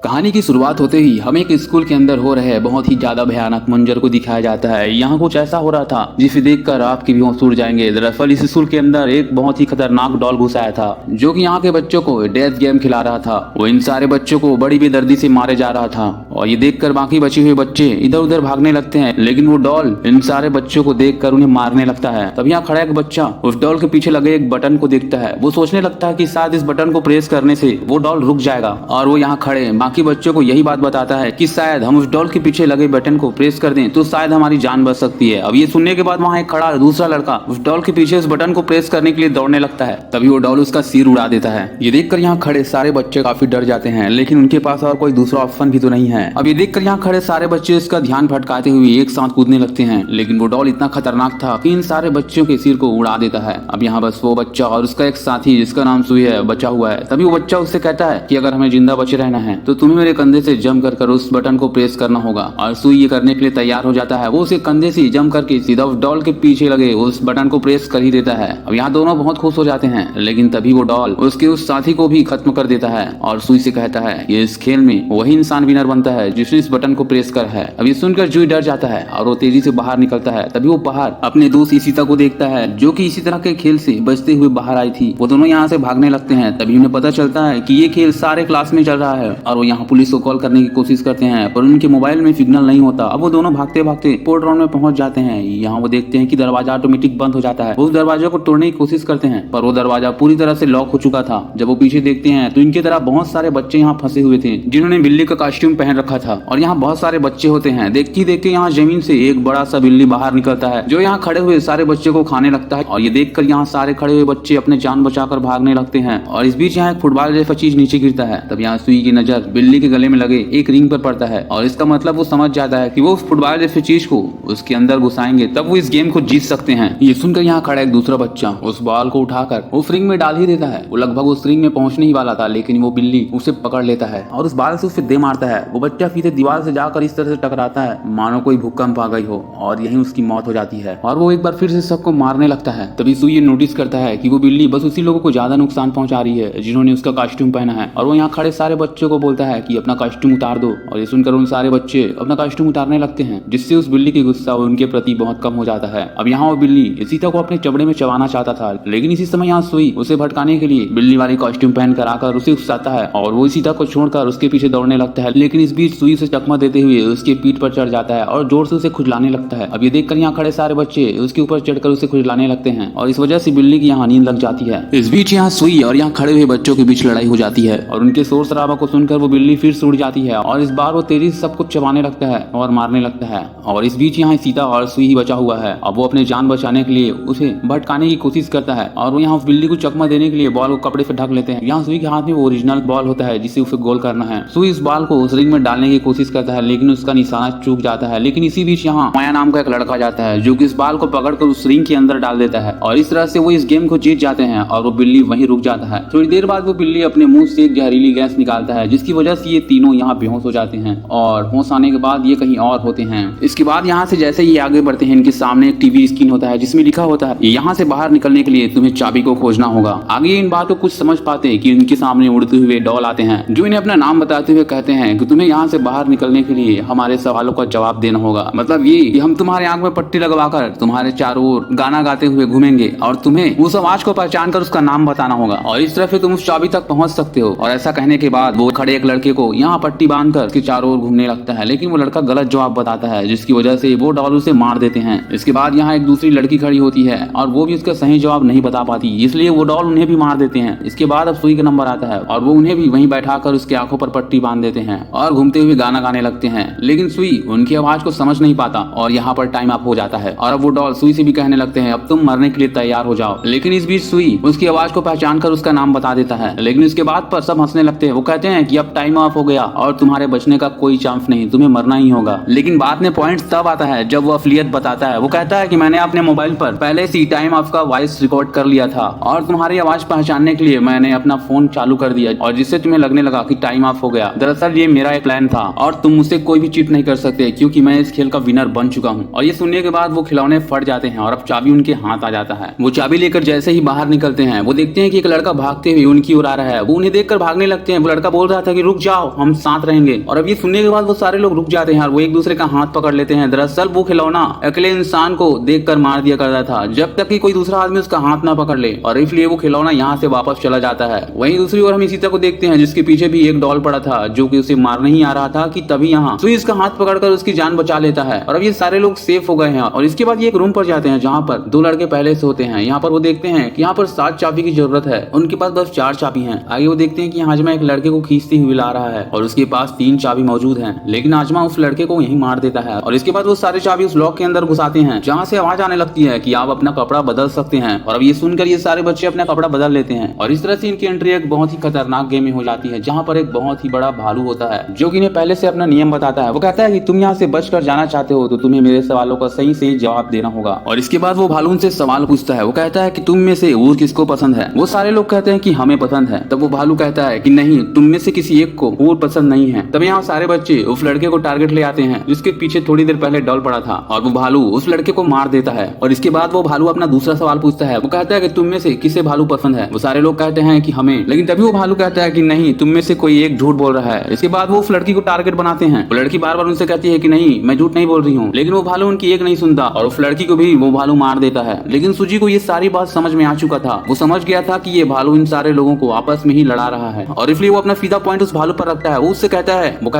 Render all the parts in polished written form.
कहानी की शुरुआत होते ही हमें एक स्कूल के अंदर हो रहे बहुत ही ज्यादा भयानक मंजर को दिखाया जाता है। यहाँ कुछ ऐसा हो रहा था जिसे देखकर आपके भी होश उड़ जाएंगे। दरअसल इस स्कूल के अंदर एक बहुत ही खतरनाक डॉल घुस आया था जो कि यहाँ के बच्चों को डेथ गेम खिला रहा था। वो इन सारे बच्चों को बड़ी बेदर्दी से मारे जा रहा था और ये देखकर बाकी बचे हुए बच्चे इधर उधर भागने लगते हैं, लेकिन वो डॉल इन सारे बच्चों को देखकर उन्हें मारने लगता है। तब यहाँ खड़ा एक बच्चा उस डॉल के पीछे लगे एक बटन को देखता है। वो सोचने लगता है कि शायद इस बटन को प्रेस करने से वो डॉल रुक जाएगा और वो यहाँ खड़े बाकी बच्चों को यही बात बताता है कि शायद हम उस डॉल के पीछे लगे बटन को प्रेस कर दें तो शायद हमारी जान बच सकती है। अब ये सुनने के बाद वहाँ एक खड़ा दूसरा लड़का उस डॉल के पीछे उस बटन को प्रेस करने के लिए दौड़ने लगता है। तभी वो डॉल उसका सिर उड़ा देता है। ये देखकर यहाँ खड़े सारे बच्चे काफी डर जाते हैं, लेकिन उनके पास और कोई दूसरा ऑप्शन भी तो नहीं है। अब ये देखकर यहाँ खड़े सारे बच्चे उसका ध्यान भटकाते हुए एक साथ कूदने लगते हैं, लेकिन वो डॉल इतना खतरनाक था कि इन सारे बच्चों के सिर को उड़ा देता है। अब यहाँ बस वो बच्चा और उसका एक साथी जिसका नाम सुई है बचा हुआ है। तभी वो बच्चा उससे कहता है कि अगर हमें जिंदा बचे रहना है तो तुम्हें मेरे कंधे से जम कर उस बटन को प्रेस करना होगा। और सुई ये करने के लिए तैयार हो जाता है। वो उसे कंधे से जम करके सीधा उस डॉल के पीछे लगे उस बटन को प्रेस कर ही देता है। अब यहाँ दोनों बहुत खुश हो जाते हैं, लेकिन तभी वो डॉल उसके उस साथी को भी खत्म कर देता है और सुई से कहता है कि इस खेल में वही इंसान विनर बनता है जिसने इस बटन को प्रेस कर है। अब ये सुनकर जुई डर जाता है और वो तेजी से बाहर निकलता है। तभी वो बाहर अपने दोस्त इशिता को देखता है जो कि इसी तरह के खेल से बचते हुए बाहर आई थी। वो दोनों यहाँ से भागने लगते हैं। तभी उन्हें पता चलता है कि ये खेल सारे क्लास में चल रहा है और वो यहाँ पुलिस को कॉल करने की कोशिश करते हैं, पर उनके मोबाइल में सिग्नल नहीं होता। अब वो दोनों भागते भागते स्पोर्ट ग्राउंड में पहुंच जाते हैं। यहाँ वो देखते हैं कि दरवाजा ऑटोमेटिक बंद हो जाता है। वो उस दरवाजे को तोड़ने की कोशिश करते हैं, पर वो दरवाजा पूरी तरह से लॉक हो चुका था। जब वो पीछे देखते हैं तो इनकी तरह बहुत सारे बच्चे यहाँ फंसे हुए थे जिन्होंने बिल्ली का कॉस्ट्यूम पहन रखा था और यहाँ बहुत सारे बच्चे होते हैं। देखते देखते यहाँ जमीन से एक बड़ा सा बिल्ली बाहर निकलता है जो यहाँ खड़े हुए सारे बच्चों को खाने लगता है। और ये देखकर यहाँ सारे खड़े हुए बच्चे अपने जान बचाकर भागने लगते हैं और इस बीच यहाँ एक फुटबॉल जैसा चीज नीचे गिरता है। तब यहाँ सुई की नजर बिल्ली के गले में लगे एक रिंग पर पड़ता है और इसका मतलब वो समझ जाता है कि वो उस फुटबॉल जैसी चीज को उसके अंदर घुसाएंगे तब वो इस गेम को जीत सकते हैं। ये सुनकर यहाँ खड़ा एक दूसरा बच्चा उस बॉल को उठाकर उस रिंग में डाल ही देता है। वो लगभग उस रिंग में पहुंचने ही वाला था, लेकिन वो बिल्ली उसे पकड़ लेता है और उस बॉल से उसे दे मारता है। वो बच्चा सीधे दीवार से जाकर इस तरह से टकराता है मानो कोई भूकंप आ गई हो और यहीं उसकी मौत हो जाती है और वो एक बार फिर से सबको मारने लगता है। तभी सुई ये नोटिस करता है कि वो बिल्ली बस उसी लोगों को ज्यादा नुकसान पहुंचा रही है जिन्होंने उसका कॉस्ट्यूम पहना है। और वो यहाँ खड़े सारे बच्चों को बोलता है कि अपना कॉस्ट्यूम उतार दो और ये सुनकर उन सारे बच्चे अपना कॉस्ट्यूम उतारने लगते हैं, जिससे उस बिल्ली की गुस्सा उनके प्रति बहुत कम हो जाता है। अब यहाँ वो बिल्ली इशिता को अपने चमड़े में चबाना चाहता था, लेकिन इसी समय यहाँ सुई उसे भटकाने के लिए बिल्ली वाली कॉस्ट्यूम पहन कर आकर उसे उकसाता है और वो इशिता को छोड़कर उसके पीछे दौड़ने लगता है। लेकिन इस बीच सुई उसे चकमा देते हुए उसके पीठ पर चढ़ जाता है और जोर से उसे खुजलाने लगता है। अब ये देखकर यहाँ खड़े सारे बच्चे उसके ऊपर चढ़कर उसे खुजलाने लगते हैं और इस वजह से बिल्ली की यहाँ नींद लग जाती है। इस बीच यहाँ सुई और यहाँ खड़े हुए बच्चों के बीच लड़ाई हो जाती है और उनके शोर शराबा को सुनकर वो बिल्ली फिर से उड़ जाती है और इस बार वो तेजी से सब कुछ चबाने लगता है और मारने लगता है। और इस बीच यहाँ सीता और सुई ही बचा हुआ है। अब वो अपने जान बचाने के लिए उसे भटकाने की कोशिश करता है और वो यहाँ उस बिल्ली को चकमा देने के लिए बॉल को कपड़े से ढक लेते हैं। यहाँ सुई के हाथ में वो ओरिजिनल बॉल होता है जिसे उसे गोल करना है। सुई इस बॉल को उस रिंग में डालने की कोशिश करता है, लेकिन उसका निशाना चूक जाता है। लेकिन इसी बीच यहाँ माया नाम का एक लड़का जाता है जो कि इस बॉल को पकड़कर उस रिंग के अंदर डाल देता है और इस तरह से वो इस गेम को जीत जाते हैं और वो बिल्ली वहीं रुक जाता है। थोड़ी देर बाद वो बिल्ली अपने मुंह से एक जहरीली गैस निकालता है जिसकी वजह से ये तीनों यहाँ बेहोश हो जाते हैं और होश आने के बाद ये कहीं और होते हैं। इसके बाद यहाँ से जैसे ही आगे बढ़ते हैं इनके सामने एक टीवी स्क्रीन होता है जिसमें लिखा होता है यहाँ से बाहर निकलने के लिए तुम्हें चाबी को खोजना होगा। आगे इन बातों को कुछ समझ पाते हैं कि इनके सामने उड़ते हुए डॉल आते हैं जो इन्हें अपना नाम बताते हुए कहते हैं कि तुम्हें यहाँ से बाहर निकलने के लिए हमारे सवालों का जवाब देना होगा। मतलब ये कि हम तुम्हारे आंख में पट्टी लगवाकर तुम्हारे चारों ओर गाना गाते हुए घूमेंगे और तुम्हें उस आवाज को पहचान कर उसका नाम बताना होगा और इस तरह से तुम उस चाबी तक पहुंच सकते हो। और ऐसा कहने के बाद वो खड़े एक लड़के को यहाँ पट्टी बांधकर उसके चारों ओर घूमने लगता है, लेकिन वो लड़का गलत जवाब बताता है जिसकी वजह से वो डॉल उसे मार देते हैं। इसके बाद यहाँ एक दूसरी लड़की खड़ी होती है और वो भी उसका सही जवाब नहीं बता पाती, इसलिए वो डॉल उन्हें भी मार देते हैं। इसके बाद अब सुई का नंबर आता है और वो उन्हें भी वहीं बैठाकर उसके आंखों पर पट्टी बांध देते हैं और घूमते हुए गाना गाने लगते हैं। लेकिन सुई उनकी आवाज को समझ नहीं पाता और यहाँ पर टाइम अप हो जाता है और अब वो डॉल सुई से भी कहने लगते हैं अब तुम मरने के लिए तैयार हो जाओ। लेकिन इस बीच सुई उसकी आवाज को पहचान कर उसका नाम बता देता है, लेकिन इसके बाद पर सब हंसने लगते हैं। वो कहते हैं कि अब टाइम ऑफ हो गया और तुम्हारे बचने का कोई चांस नहीं, तुम्हें मरना ही होगा। लेकिन बाद में पॉइंट तब आता है जब वो असलियत बताता है। वो कहता है कि मैंने अपने मोबाइल पर पहले से टाइम ऑफ का वॉइस रिकॉर्ड कर लिया था और तुम्हारी आवाज पहचानने के लिए मैंने अपना फोन चालू कर दिया और जिससे तुम्हें लगने लगा कि टाइम ऑफ हो गया। दरअसल ये मेरा एक प्लान था और तुम मुझसे कोई भी चीट नहीं कर सकते क्योंकि मैं इस खेल का विनर बन चुका हूँ। और ये सुनने के बाद वो खिलौने फट जाते हैं और अब चाबी उनके हाथ आ जाता है। वो चाबी लेकर जैसे ही बाहर निकलते हैं वो देखते हैं कि एक लड़का भागते हुए उनकी ओर आ रहा है। वो उन्हें देखकर भागने लगते हैं। वो लड़का बोल रहा था कि रुक जाओ, हम साथ रहेंगे। और अब ये सुनने के बाद वो सारे लोग रुक जाते हैं और वो एक दूसरे का हाथ पकड़ लेते हैं। दरअसल वो खिलौना अकेले इंसान को देखकर मार दिया करता था जब तक कि कोई दूसरा आदमी उसका हाथ ना पकड़ ले, और इसलिए वो खिलौना यहाँ से वापस चला जाता है। वहीं दूसरी ओर हम सीता को देखते हैं जिसके पीछे भी एक डॉल पड़ा था जो कि उसे मार नहीं आ रहा था कि तभी यहाँ सुई इसका हाथ पकड़कर उसकी जान बचा लेता है। और अब ये सारे लोग सेफ हो गए हैं और इसके बाद ये एक रूम पर जाते हैं जहाँ पर दो लड़के पहले से होते हैं। यहाँ पर वो देखते हैं कि यहाँ पर 7 चाबी की जरूरत है, उनके पास बस 4 चाबी हैं। आगे वो देखते हैं कि हाजमा एक लड़के को खींचती हुई ला रहा है और उसके पास 3 चाबी मौजूद हैं, लेकिन हाजमा उस लड़के को यहीं मार देता है। और इसके बाद वो सारे चाबी उस लॉक के अंदर घुसाते हैं जहाँ से आवाज आने लगती है कि आप अपना कपड़ा बदल सकते हैं। और अब ये सुनकर ये सारे बच्चे अपना कपड़ा बदल लेते हैं और इस तरह से इनकी एंट्री एक बहुत ही खतरनाक गेम में हो जाती है जहाँ पर एक बहुत ही बड़ा भालू होता है जो कि इन्हें पहले से अपना नियम बताता है। वो कहता है कि तुम यहाँ से बचकर जाना चाहते हो तो तुम्हें मेरे सवालों का सही से जवाब देना होगा। और इसके बाद वो भालू उनसे सवाल पूछता है। वो कहता है कि तुम में से वो किसको पसंद है। वो सारे लोग कहते हैं कि हमें पसंद है। तब वो भालू कहता है कि नहीं, तुम में से किसी एक को वो पसंद नहीं है। तब यहाँ सारे बच्चे उस लड़के को टारगेट ले आते हैं जिसके पीछे थोड़ी देर पहले डॉल पड़ा था और वो भालू उस लड़के को मार देता है। और इसके बाद वो भालू अपना दूसरा सवाल पूछता है। वो कहता है कि तुम में से किसे भालू पसंद है। वो सारे लोग कहते हैं कि हमें, लेकिन तभी वो भालू कहता है कि नहीं, तुम में से कोई एक झूठ बोल रहा है। इसके बाद वो उस लड़की को टारगेट बनाते हैं। वो लड़की बार बार उनसे कहती है कि नहीं, मैं झूठ नहीं बोल रही हूँ, लेकिन वो भालू उनकी एक नहीं सुनता और उस लड़की को भी वो भालू मार देता है। लेकिन सूजी को ये सारी बात समझ में आ चुका था। वो समझ गया था कि ये भालू इन सारे लोगों को आपस में ही लड़ा रहा है और इसलिए वो अपना सीधा पॉइंट उस भालू पर रखता है। वो उससे कहता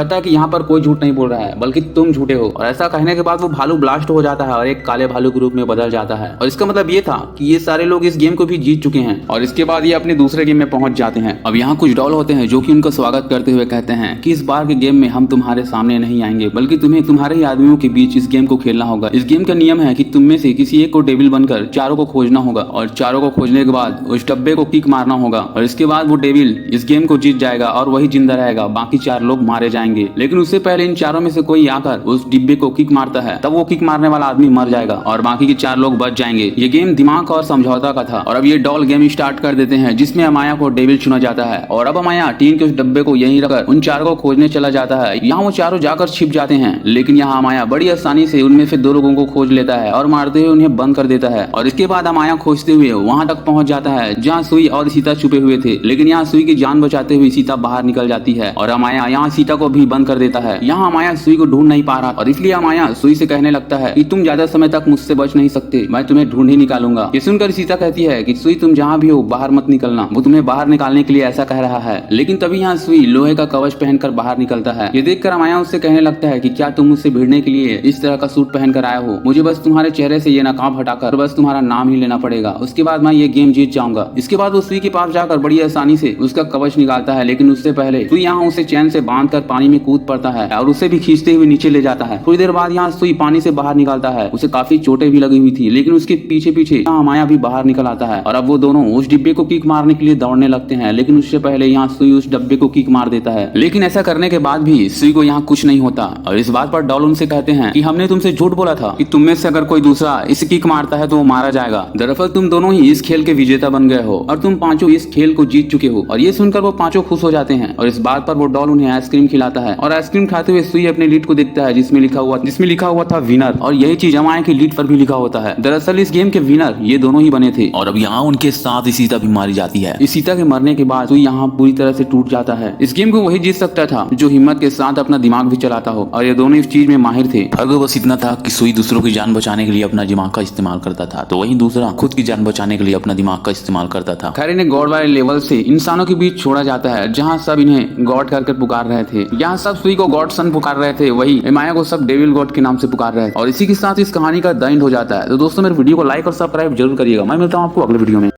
है कि यहाँ पर कोई झूठ नहीं बोल रहा है बल्कि तुम झूठे हो। और ऐसा कहने के बाद वो भालू ब्लास्ट हो जाता है और एक काले भालू के रूप में बदल जाता है। और इसका मतलब ये था कि ये सारे लोग इस गेम को भी जीत चुके हैं और इसके बाद ये अपने दूसरे गेम में पहुंच जाते हैं। अब यहाँ कुछ डॉल होते हैं जो कि उनका स्वागत करते हुए कहते हैं कि इस बार के गेम में हम तुम्हारे सामने नहीं आएंगे बल्कि तुम्हें तुम्हारे ही आदमियों के बीच इस गेम को खेलना होगा। इस गेम का नियम है कि तुम में से किसी एक को डेविल बनकर चारों को खोजना होगा और चारों को खोजने के बाद उस डब्बे को किक मारना होगा और इसके बाद वो डेविल इस गेम को जीत जाएगा और वही जिंदा रहेगा, बाकी 4 लोग मारे जाएंगे। लेकिन उससे पहले इन चारों में से कोई आकर उस डिब्बे को किक मारता है, तब वो किक मारने वाला आदमी मर जाएगा और बाकी के 4 लोग बच जाएंगे। ये गेम दिमाग और समझौता का था। और अब ये डॉल गेम स्टार्ट कर देते हैं जिसमें अमाया को डेविल चुना जाता है और अब अमाया टीन के उस डब्बे को यहीं रखकर उन 4 को खोजने चला जाता है। यहाँ वो चारों जाकर छिप जाते हैं, लेकिन यहाँ अमाया बड़ी आसानी से उनमें से 2 लोगों को खोज लेता है और मारते हुए उन्हें बंद कर देता है। और इसके बाद अमाया खोजते हुए वहां तक पहुंच जाता है जहाँ सुई और सीता छुपे हुए थे, लेकिन यहाँ सुई की जान बचाते हुए सीता बाहर निकल जाती है और अमाया यहाँ सीता को भी बंद कर देता है। यहाँ अमाया सुई को ढूंढ नहीं पा रहा और इसलिए अमाया सुई से कहने लगता है कि तुम ज्यादा समय तक मुझसे बच नहीं सकते, मैं तुम्हें ढूंढ ही निकालूंगा। ये सुनकर सीता कहती है कि सुई तुम जहाँ भी हो बाहर मत निकलना, वो तुम्हें बाहर निकालने के लिए ऐसा कह रहा है। लेकिन तभी यहाँ सुई लोहे का कवच पहनकर बाहर निकलता है। ये देखकर अमाया उससे कहने लगता है कि क्या तुम मुझसे भिड़ने के लिए इस तरह का सूट पहनकर आया हो? मुझे बस तुम्हारे चेहरे से ये नकाब हटाकर बस तुम्हारा नाम ही लेना पड़ेगा, उसके बाद मैं ये गेम जीत जाऊंगा। इसके बाद वो सुई के पास जाकर बड़ी आसानी से उसका कवच निकालता है, लेकिन उससे पहले सुई यहाँ उसे चैन से बांधकर पानी में कूद पड़ता है और उसे भी खींचते हुए नीचे ले जाता है। थोड़ी देर बाद यहाँ सुई पानी से बाहर निकलता है। उसे काफी चोटें भी लगी हुई थी, लेकिन उसके पीछे पीछे यहाँ अमाया भी बाहर निकल आता है और अब वो दोनों उस डिब्बे को किक मारने के लिए दौड़ने लगते हैं। लेकिन उससे पहले यहाँ सुई उस डब्बे को किक मार देता है, लेकिन ऐसा करने के बाद भी सुई को यहाँ कुछ नहीं होता। और इस बात पर डॉल उनसे कहते हैं कि हमने तुमसे झूठ बोला था कि तुम में से अगर कोई दूसरा इसे किक मारता है तो वो मारा जाएगा। दरअसल तुम दोनों ही इस खेल के विजेता बन गए हो और तुम 5 इस खेल को जीत चुके हो। और ये सुनकर वो 5 खुश हो जाते हैं और इस बात पर वो डॉल उन्हें आइसक्रीम खिलाता है और आइसक्रीम खाते हुए सुई अपने लीड को देखता है जिसमें लिखा हुआ था विनर। और यही चीज अमाया की लीड पर भी लिखा होता है। दरअसल इस गेम के विनर ये दोनों ही बने थे। और अब यहाँ उनके साथ सीता भी मारी जाती है। इस सीता के मरने के बाद सुई यहाँ पूरी तरह से टूट जाता है। इस गेम को वही जीत सकता था जो हिम्मत के साथ अपना दिमाग भी चलाता हो और ये दोनों इस चीज में माहिर थे। फर्क बस इतना था कि सुई दूसरों की जान बचाने के लिए अपना दिमाग का इस्तेमाल करता था, तो वहीं दूसरा खुद की जान बचाने के लिए अपना दिमाग का इस्तेमाल करता था। खैर इन्हें गॉड वाले लेवल से इंसानों के बीच छोड़ा जाता है जहाँ सब इन्हें गॉड करके पुकार रहे थे। यहाँ सब सुई को गॉड सन पुकार रहे थे, वही अमाया को सब डेविल गॉड के नाम से पुकार रहे थे। और इसी के साथ इस कहानी का द एंड हो जाता है। तो दोस्तों मेरे वीडियो को लाइक और सब्सक्राइब जरूर करिएगा। मैं मिलता हूँ आपको अगले वीडियो में।